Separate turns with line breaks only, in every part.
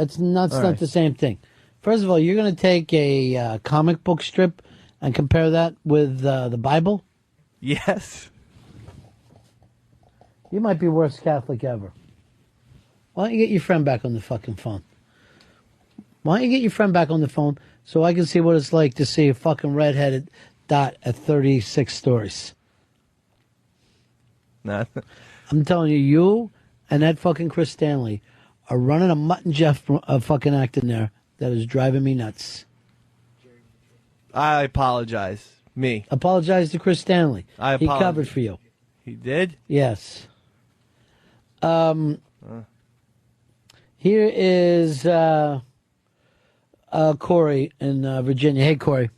That's not the same thing. First of all, you're going to take a comic book strip and compare that with the Bible?
Yes.
You might be worst Catholic ever. Why don't you get your friend back on the fucking phone? Why don't you get your friend back on the phone so I can see what it's like to see a fucking redheaded dot at 36 stories?
Nah.
I'm telling you, you and that fucking Chris Stanley are running a Mutt and Jeff fucking act in there that is driving me nuts.
I apologize. Me.
Apologize to Chris Stanley.
I
He
apologize.
covered for you.
He did?
Yes. Here is Corey in Virginia. Hey, Corey.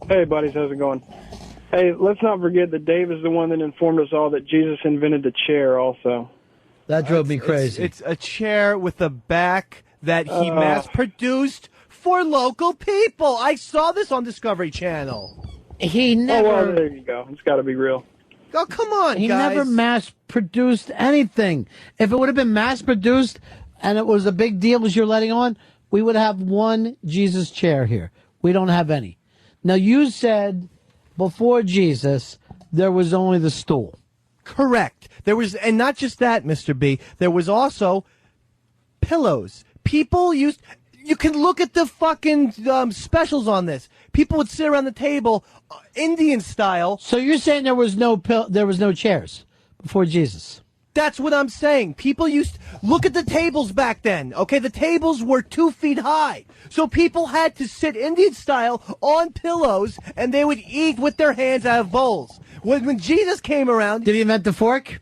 Hey, buddies. How's it going? Hey, let's not forget that Dave is the one that informed us all that Jesus invented the chair also.
That drove me crazy.
It's a chair with a back that he mass-produced for local people. I saw this on Discovery Channel.
He never...
Oh, well, there you go. It's got to be real.
Oh, come on,
He
guys.
never mass-produced anything. If it would have been mass-produced and it was a big deal as you're letting on, we would have one Jesus chair here. We don't have any. Now, you said before Jesus, there was only the stool.
Correct. There was, and not just that, Mr. B, there was also pillows. People used... You can look at the fucking specials on this. People would sit around the table, Indian style.
So you're saying there was no chairs before Jesus?
That's what I'm saying. People used look at the tables back then. Okay, the tables were 2 feet high, so people had to sit Indian style on pillows, and they would eat with their hands out of bowls. When Jesus came around,
did he invent the fork?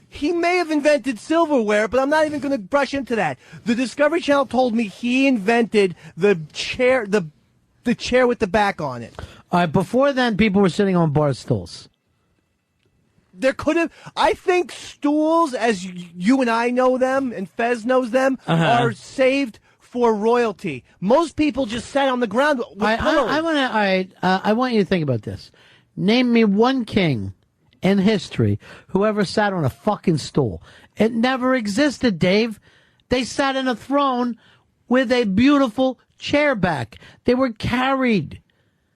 He may have invented silverware, but I'm not even going to brush into that. The Discovery Channel told me he invented the chair, the chair with the back on it.
All right, before then, people were sitting on bar stools.
There could have... I think stools, as you and I know them, and Fez knows them, are saved for royalty. Most people just sat on the ground with pillows.
I want you to think about this. Name me one king in history who ever sat on a fucking stool. It never existed, Dave. They sat in a throne with a beautiful chair back. They were carried.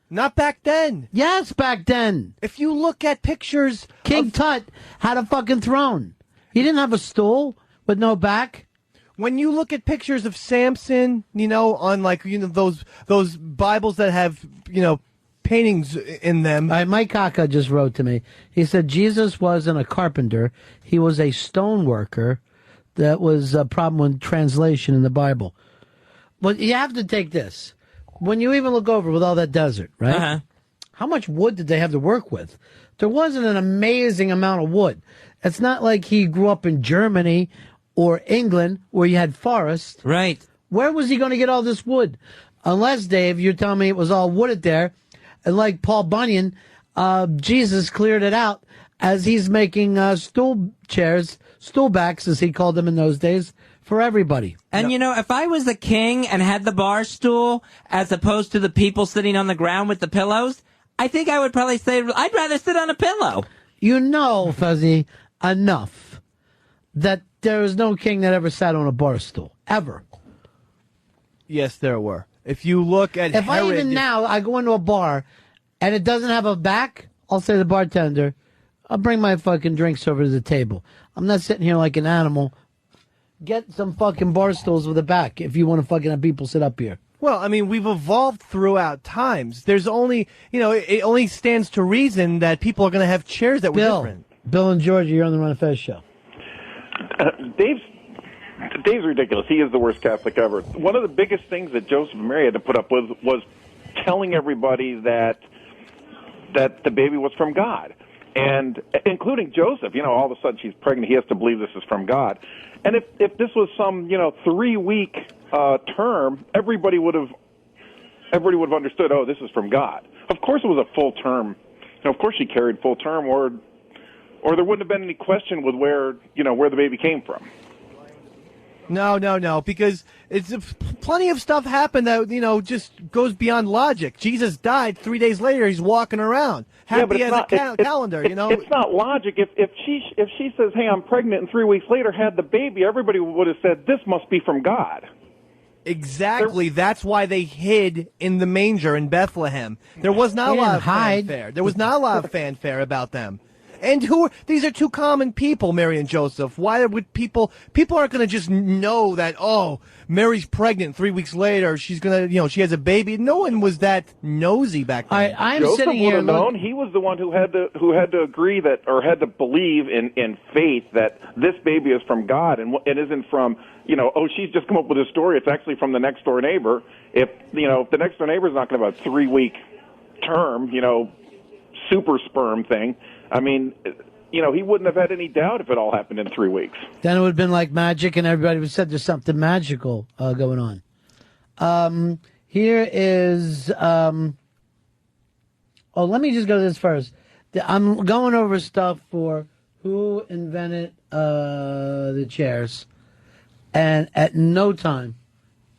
Not back then.
Yes, back then.
If you look at pictures...
King Tut had a fucking throne. He didn't have a stool with no back.
When you look at pictures of Samson, on those Bibles that have, paintings in them.
Mike Kaka just wrote to me. He said Jesus wasn't a carpenter. He was a stone worker. That was a problem with translation in the Bible. But you have to take this. When you even look over with all that desert, right? How much wood did they have to work with? There wasn't an amazing amount of wood. It's not like he grew up in Germany or England where you had forests.
Right.
Where was he going to get all this wood? Unless, Dave, you're telling me it was all wooded there. And like Paul Bunyan, Jesus cleared it out as he's making stool backs, as he called them in those days, for everybody.
And, if I was the king and had the bar stool as opposed to the people sitting on the ground with the pillows, I think I would probably say I'd rather sit on a pillow.
Fuzzy, enough that there was no king that ever sat on a bar stool. Ever.
Yes, there were. If you look at
If I go into a bar and it doesn't have a back, I'll say to the bartender, I'll bring my fucking drinks over to the table. I'm not sitting here like an animal. Get some fucking bar stools with a back if you want to fucking have people sit up here.
Well, I mean, we've evolved throughout times. There's only, it only stands to reason that people are going to have chairs that were different.
Bill and Georgia, you're on the Run of Fez show.
Dave's ridiculous. He is the worst Catholic ever. One of the biggest things that Joseph and Mary had to put up with was telling everybody that the baby was from God, and including Joseph. All of a sudden she's pregnant. He has to believe this is from God. And if this was some 3-week term, everybody would have understood. Oh, this is from God. Of course, it was a full term. Of course, she carried full term, or there wouldn't have been any question with where the baby came from.
No, because it's plenty of stuff happened that just goes beyond logic. Jesus died 3 days later. He's walking around happy as a calendar.
It's not logic. If she says, "Hey, I'm pregnant," and 3 weeks later had the baby, everybody would have said, "This must be from God."
Exactly. That's why they hid in the manger in Bethlehem. There was not a lot of fanfare. There was not a lot of fanfare about them. And these are two common people, Mary and Joseph. Why would people aren't going to just know that, oh, Mary's pregnant 3 weeks later, she's going to, she has a baby. No one was that nosy back then.
I'm
Joseph
sitting
would
here.
have known. He was the one who had to agree that, or had to believe in faith that this baby is from God and it isn't from, she's just come up with a story. It's actually from the next door neighbor. If the next door neighbor's not going to have a 3-week term, super sperm thing. I mean, he wouldn't have had any doubt if it all happened in 3 weeks.
Then it would have been like magic, and everybody would have said there's something magical going on. Here is, let me just go to this first. I'm going over stuff for who invented the chairs, and at no time,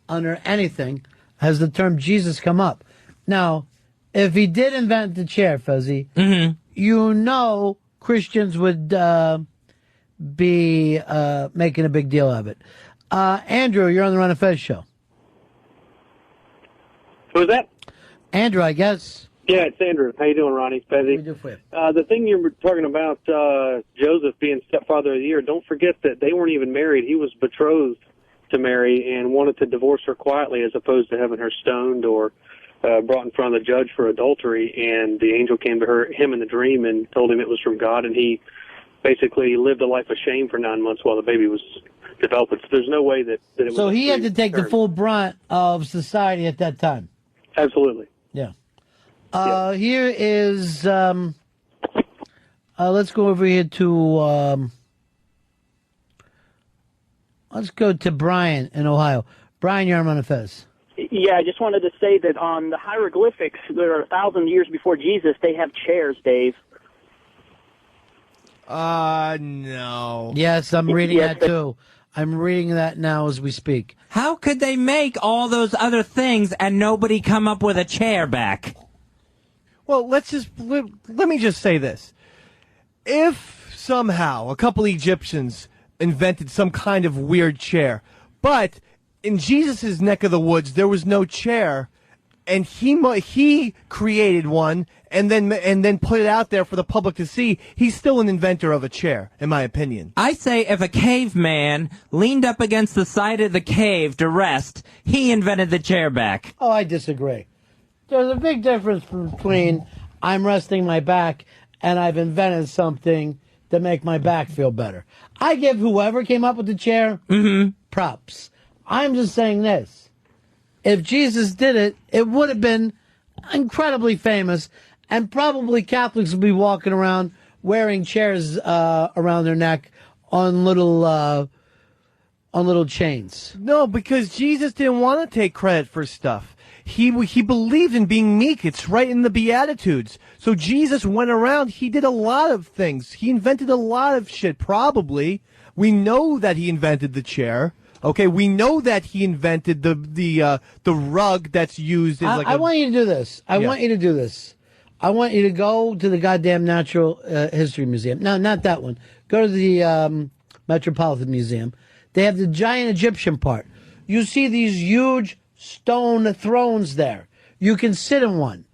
under anything, has the term Jesus come up. Now, if he did invent the chair, Fuzzy, Christians would be making a big deal of it. Andrew, you're on the Ron and Fez show.
Who is that?
Andrew, I guess.
Yeah, it's Andrew. How you doing, Ronnie? Fezzy?
We do for you.
The thing you were talking about, Joseph being stepfather of the year, don't forget that they weren't even married. He was betrothed to Mary and wanted to divorce her quietly as opposed to having her stoned or brought in front of the judge for adultery, and the angel came to him in the dream and told him it was from God, and he basically lived a life of shame for 9 months while the baby was developing. So there's no way that it was...
So he had to take the full brunt of society at that time.
Absolutely.
Yeah. Here is... let's go over here to... let's go to Brian in Ohio. Brian, you're on the Fez.
Yeah, I just wanted to say that on the hieroglyphics, there are 1,000 years before Jesus, they have chairs, Dave.
No.
Yes, I'm reading that too. I'm reading that now as we speak.
How could they make all those other things and nobody come up with a chair back?
Well, let me just say this. If somehow a couple Egyptians invented some kind of weird chair, but in Jesus' neck of the woods there was no chair, and he created one and then put it out there for the public to see, he's still an inventor of a chair, in my opinion.
I say if a caveman leaned up against the side of the cave to rest, he invented the chair back.
Oh, I disagree. There's a big difference between I'm resting my back and I've invented something to make my back feel better. I give whoever came up with the chair props. I'm just saying this. If Jesus did it, it would have been incredibly famous, and probably Catholics would be walking around wearing chairs around their neck on little chains.
No, because Jesus didn't want to take credit for stuff. He believed in being meek. It's right in the Beatitudes. So Jesus went around. He did a lot of things. He invented a lot of shit, probably. We know that he invented the chair. Okay, we know that he invented the rug that's used as
I want you to do this. I want you to do this. I want you to go to the goddamn Natural History Museum. No, not that one. Go to the Metropolitan Museum. They have the giant Egyptian part. You see these huge stone thrones there. You can sit in one.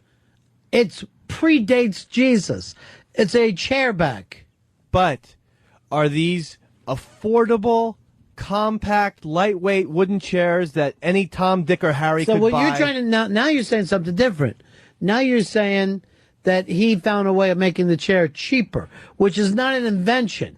It predates Jesus. It's a chairback.
But are these affordable, compact, lightweight wooden chairs that any Tom, Dick, or Harry could buy?
So what you're trying to now you're saying something different. Now you're saying that he found a way of making the chair cheaper, which is not an invention.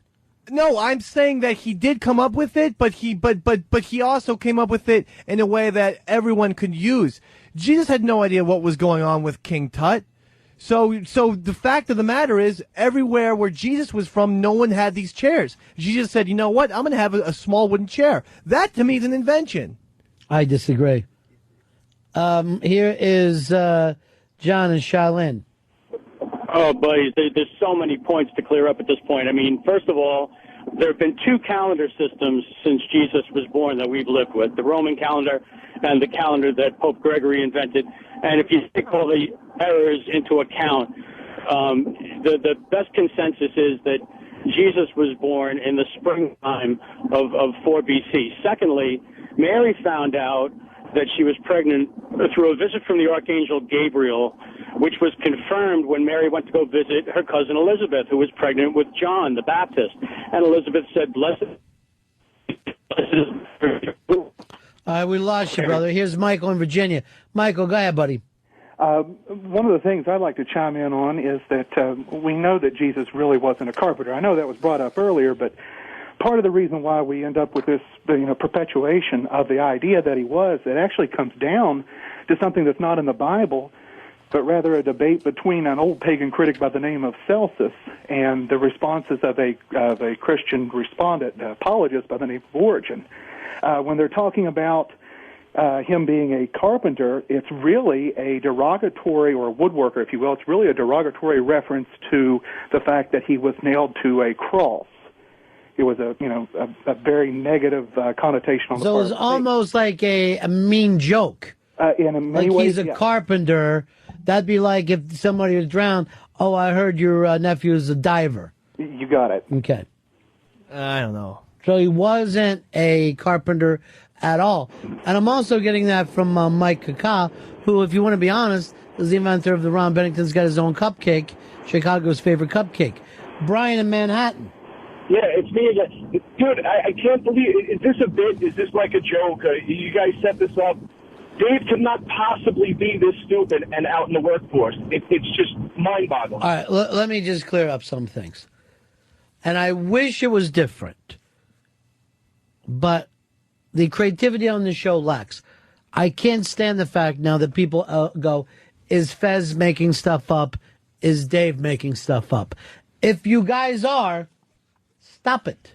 No, I'm saying that he did come up with it, but he also came up with it in a way that everyone could use. Jesus had no idea what was going on with King Tut. So the fact of the matter is, everywhere where Jesus was from, no one had these chairs. Jesus said, you know what? I'm going to have a small wooden chair. That, to me, is an invention.
I disagree. Here is John and Shaolin.
Oh, buddy, there's so many points to clear up at this point. I mean, first of all, there have been two calendar systems since Jesus was born that we've lived with, the Roman calendar and the calendar that Pope Gregory invented. And if you take all the errors into account, the best consensus is that Jesus was born in the springtime of 4 BC. Secondly, Mary found out that she was pregnant through a visit from the Archangel Gabriel, which was confirmed when Mary went to go visit her cousin Elizabeth, who was pregnant with John the Baptist. And Elizabeth said, blessed
we lost you, brother. Here's Michael in Virginia. Michael, go ahead, buddy.
One of the things I'd like to chime in on is that we know that Jesus really wasn't a carpenter. I know that was brought up earlier, but part of the reason why we end up with this perpetuation of the idea that he was, it actually comes down to something that's not in the Bible, but rather a debate between an old pagan critic by the name of Celsus and the responses of a Christian respondent, apologist by the name of Origen. When they're talking about him being a carpenter, it's really a derogatory, or a woodworker, if you will, it's really a derogatory reference to the fact that he was nailed to a cross. It was a very negative connotation on the part
So it was almost like a mean joke.
In many ways,
he's a carpenter. That'd be like if somebody was drowned. Oh, I heard your nephew is a diver.
You got it.
Okay.
I don't know.
So he wasn't a carpenter at all. And I'm also getting that from Mike Kaka, who, if you want to be honest, is the inventor of the Ron Bennington's got his own cupcake, Chicago's favorite cupcake. Brian in Manhattan.
Yeah, it's me again. Dude, I can't believe it. Is this a bit? Is this like a joke? You guys set this up? Dave could not possibly be this stupid and out in the workforce. It's just mind-boggling.
All right, let me just clear up some things. And I wish it was different. But the creativity on the show lacks. I can't stand the fact now that people go, is Fez making stuff up? Is Dave making stuff up? If you guys are, stop it.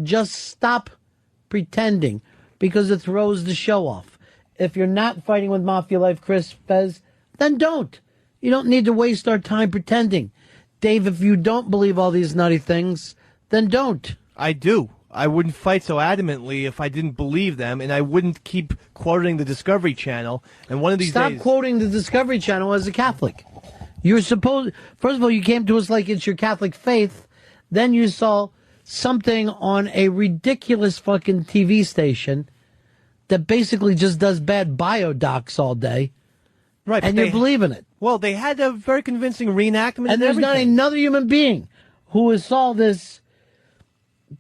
Just stop pretending, because it throws the show off. If you're not fighting with Mafia Life Chris Fez, then don't. You don't need to waste our time pretending. Dave, if you don't believe all these nutty things, then don't.
I do. I wouldn't fight so adamantly if I didn't believe them, and I wouldn't keep quoting the Discovery Channel. And one of these days...
Stop quoting the Discovery Channel as a Catholic. You're supposed... First of all, you came to us like it's your Catholic faith. Then you saw something on a ridiculous fucking TV station that basically just does bad biodocs all day.
Right.
And you believe in it.
Well, they had a very convincing reenactment.
And there's not another human being who has saw this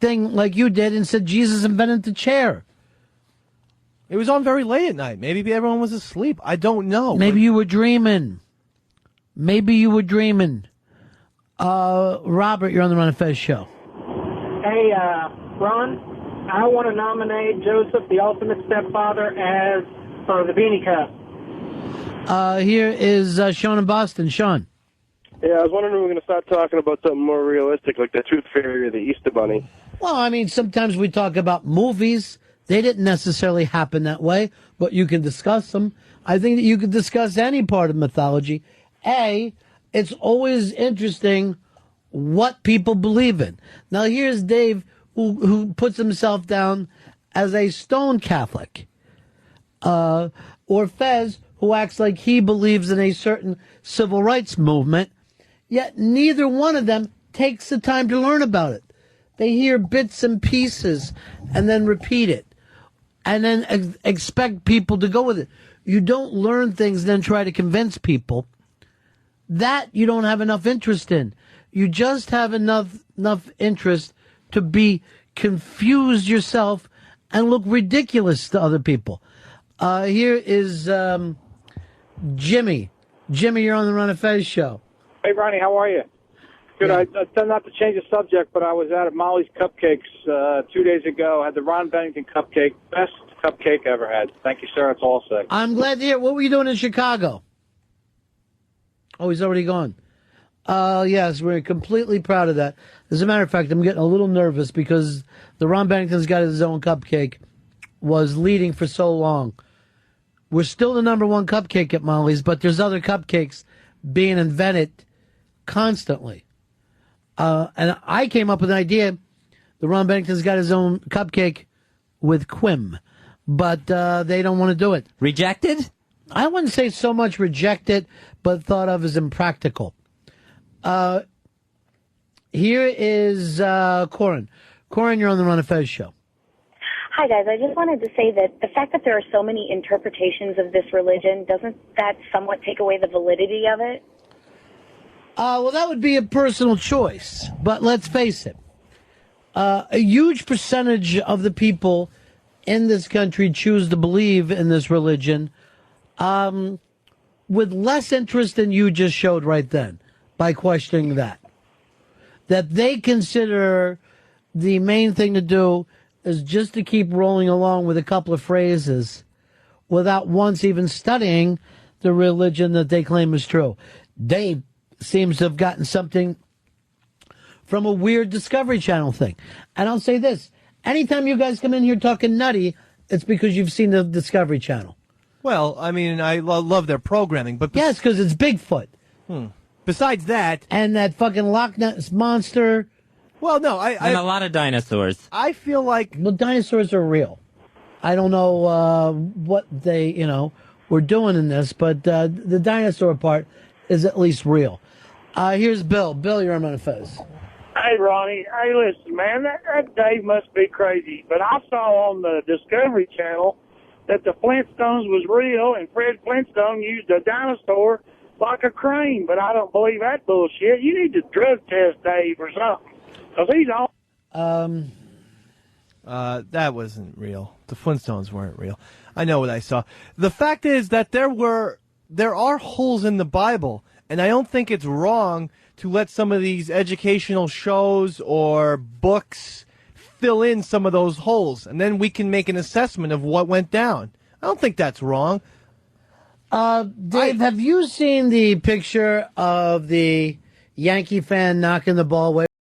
thing like you did and said Jesus invented the chair.
It was on very late at night. Maybe everyone was asleep. I don't know.
Maybe you were dreaming. Maybe you were dreaming. Robert, you're on the Ron and Fez show.
Hey, Ron, I want to nominate Joseph, the ultimate stepfather, as for the Beanie Cup.
Here is Sean in Boston. Sean.
Yeah, I was wondering if we were going to start talking about something more realistic, like the Tooth Fairy or the Easter Bunny.
Well, I mean, sometimes we talk about movies. They didn't necessarily happen that way, but you can discuss them. I think that you could discuss any part of mythology. It's always interesting what people believe in. Now, here's Dave, who puts himself down as a stone Catholic. Or Fez, who acts like he believes in a certain civil rights movement, yet neither one of them takes the time to learn about it. They hear bits and pieces and then repeat it and then expect people to go with it. You don't learn things and then try to convince people. That you don't have enough interest in. You just have enough interest to be confused yourself and look ridiculous to other people. Here is Jimmy. Jimmy, you're on the Ron and Fez show.
Hey, Ronnie, how are you? Good. I tend not to change the subject, but I was out at Molly's Cupcakes 2 days ago. Had the Ron Bennington cupcake. Best cupcake I ever had. Thank you, sir. That's all I'll say.
I'm glad to hear. What were you doing in Chicago? Oh, he's already gone. Yes, we're completely proud of that. As a matter of fact, I'm getting a little nervous because the Ron Bennington's got his own cupcake was leading for so long. We're still the number one cupcake at Molly's, but there's other cupcakes being invented constantly. And I came up with an idea. The Ron Bennington's got his own cupcake with Quim, but they don't want to do it.
Rejected?
I wouldn't say so much rejected, but thought of as impractical. Here is Corin. Corin, you're on the Ron and Fez show.
Hi, guys. I just wanted to say that the fact that there are so many interpretations of this religion, doesn't that somewhat take away the validity of it?
Well, that would be a personal choice. But let's face it. A huge percentage of the people in this country choose to believe in this religion with less interest than you just showed right then by questioning that. That they consider the main thing to do is just to keep rolling along with a couple of phrases without once even studying the religion that they claim is true. Dave seems to have gotten something from a weird Discovery Channel thing. And I'll say this, anytime you guys come in here talking nutty, it's because you've seen the Discovery Channel.
Well, I mean, I love their programming, but...
Yes, because it's Bigfoot.
Besides that...
And that fucking Loch Ness Monster.
Well, no,
And a lot of dinosaurs.
I feel like...
Well, dinosaurs are real. I don't know what they, were doing in this, but the dinosaur part is at least real. Here's Bill. Bill, you're on the fuzz.
Hey, Ronnie. Hey, listen, man, that Dave must be crazy. But I saw on the Discovery Channel that the Flintstones was real, and Fred Flintstone used a dinosaur like a crane. But I don't believe that bullshit. You need to drug test Dave or something, because he's on.
That wasn't real. The Flintstones weren't real. I know what I saw. The fact is that there are holes in the Bible, and I don't think it's wrong to let some of these educational shows or books fill in some of those holes, and then we can make an assessment of what went down. I don't think that's wrong.
Dave, have you seen the picture of the Yankee fan knocking the ball away?